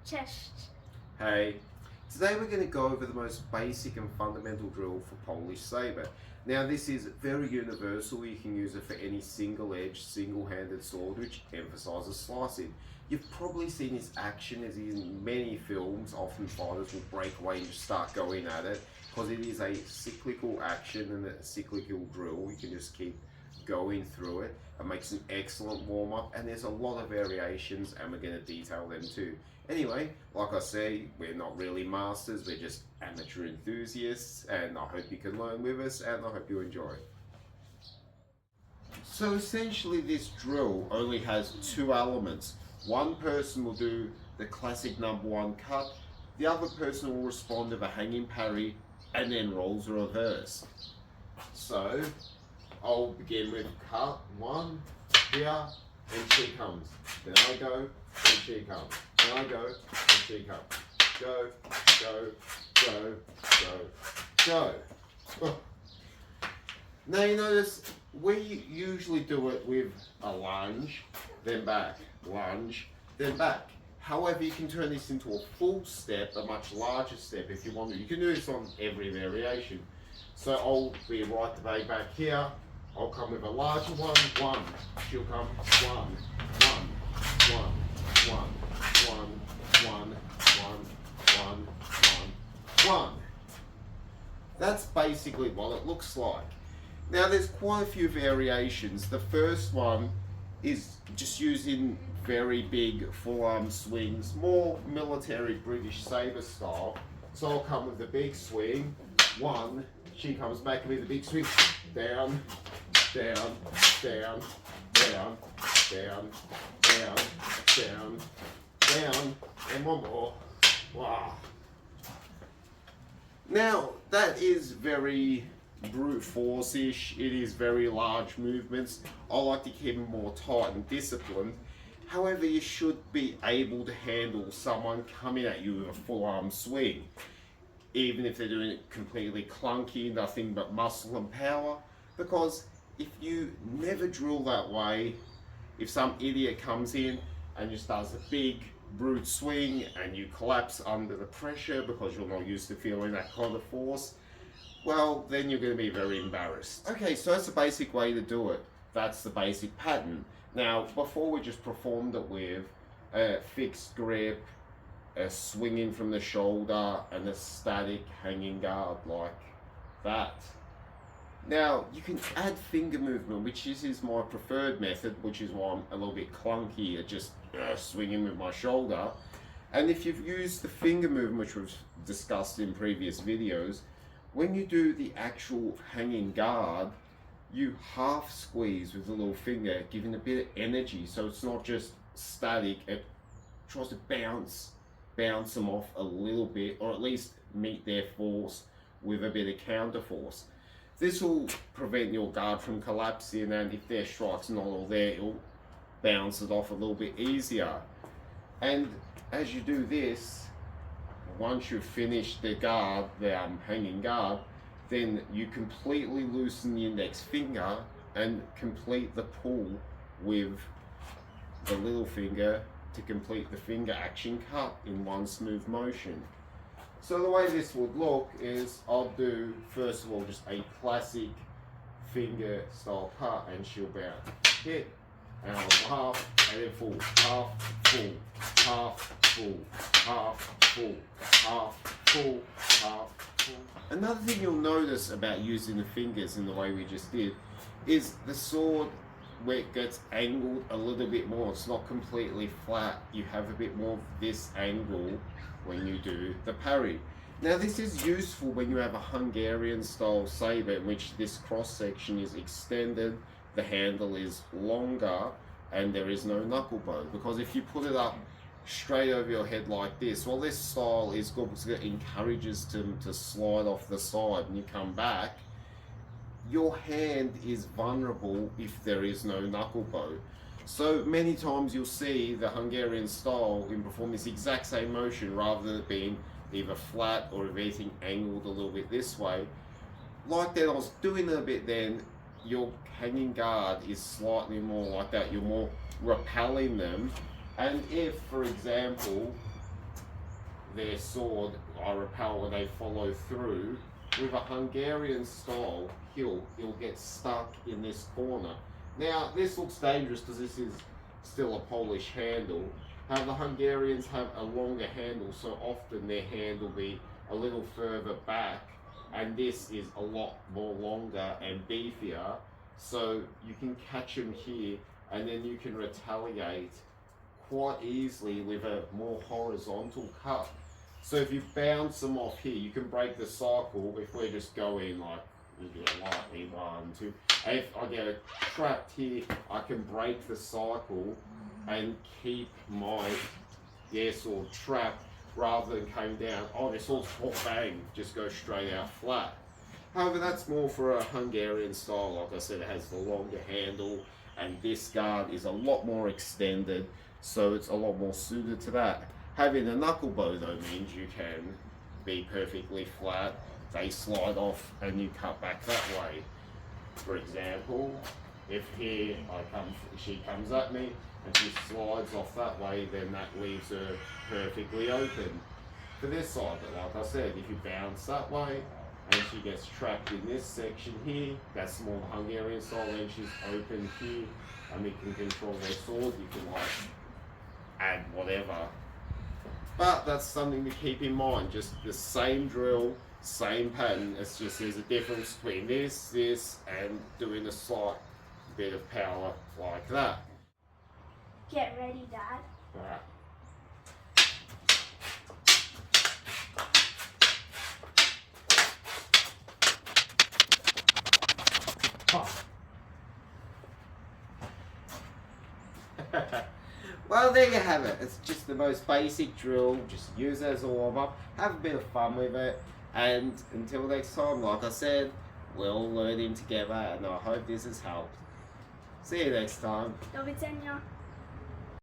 Chest. Hey, today we're going to go over the most basic and fundamental drill for Polish Saber. Now this is very universal, you can use it for any single-edged, single-handed sword which emphasises slicing. You've probably seen this action as in many films, often fighters will break away and just start going at it because it is a cyclical action and a cyclical drill. You can just keep going through it. It makes an excellent warm-up and there's a lot of variations and we're going to detail them too. Anyway, like I say, we're not really masters, we're just amateur enthusiasts, and I hope you can learn with us and I hope you enjoy. So essentially this drill only has two elements. One person will do the classic #1 cut, the other person will respond with a hanging parry and then rolls a reverse. So I'll begin with cut 1, here, and she comes. Then I go, and she comes. Then I go, and she comes. Go, go, go, go, go. Now you notice we usually do it with a lunge, then back, lunge, then back. However, you can turn this into a full step, a much larger step if you want to. You can do this on every variation. So I'll be right the way back here. I'll come with a larger one, she'll come, one, one. That's basically what it looks like. Now there's quite a few variations. The first one is just using very big full arm swings, more military British Saber style. So I'll come with the big swing, one, she comes back with a big swing, down, down, down, down, down, down, down, down, and one more. Wow. Now that is very brute force-ish, it is very large movements. I like to keep them more tight and disciplined. However, you should be able to handle someone coming at you with a full arm swing. Even if they're doing it completely clunky, nothing but muscle and power. Because if you never drill that way, if some idiot comes in and just does a big brute swing and you collapse under the pressure because you're not used to feeling that kind of force, well, then you're going to be very embarrassed. Okay, so that's the basic way to do it. That's the basic pattern. Now, before we just performed it with a fixed grip, a swinging from the shoulder, and a static hanging guard like that. Now, you can add finger movement, which is my preferred method, which is why I'm a little bit clunky at just swinging with my shoulder. And if you've used the finger movement, which we've discussed in previous videos, when you do the actual hanging guard, you half squeeze with the little finger, giving a bit of energy, so it's not just static, it tries to bounce them off a little bit, or at least meet their force with a bit of counter force. This will prevent your guard from collapsing, and if their strike's not all there, it'll bounce it off a little bit easier. And as you do this, once you've finished the guard, the hanging guard, then you completely loosen the index finger and complete the pull with the little finger to complete the finger action cut in one smooth motion. So the way this would look is I'll do, first of all, just a classic finger style cut, and she'll bounce, hit, and I'll half, and then full, half, full, half, full, half, full, half, full, half, full. Another thing you'll notice about using the fingers in the way we just did is the sword, where it gets angled a little bit more. It's not completely flat. You have a bit more of this angle when you do the parry. Now this is useful when you have a Hungarian style saber in which this cross section is extended, the handle is longer, and there is no knuckle bow. Because if you put it up straight over your head like this, well, this style is good because it encourages them to slide off the side, and you come back, your hand is vulnerable if there is no knuckle bow. So many times you'll see the Hungarian style in perform this exact same motion, rather than it being either flat or if anything angled a little bit this way. Like that, I was doing it a bit then, your hanging guard is slightly more like that, you're more repelling them. And if, for example, their sword, I repel when they follow through. With a Hungarian style hilt, it'll get stuck in this corner. Now, this looks dangerous because this is still a Polish handle. However, the Hungarians have a longer handle, so often their hand will be a little further back, and this is a lot more longer and beefier, so you can catch them here, and then you can retaliate quite easily with a more horizontal cut. So if you bounce them off here, you can break the cycle. If we're just going like lightly, 1, 2, and if I get trapped here, I can break the cycle and keep my sword trapped rather than coming down. Oh, this sword's bang, just go straight out flat. However, that's more for a Hungarian style. Like I said, it has the longer handle, and this guard is a lot more extended, so it's a lot more suited to that. Having a knuckle bow though means you can be perfectly flat. They slide off and you cut back that way. For example, if here she comes at me and she slides off that way, then that leaves her perfectly open. For this side, but like I said, if you bounce that way and she gets trapped in this section here, that's more the Hungarian style, and she's open here and we can control their sword. You can like add whatever. But that's something to keep in mind, just the same drill, same pattern. It's just there's a difference between this, and doing a slight bit of power like that. Get ready, Dad. Alright. Well, there you have it. It's just the most basic drill. Just use it as a warm-up. Have a bit of fun with it. And until next time, like I said, we're all learning together, and I hope this has helped. See you next time. Do widzenia.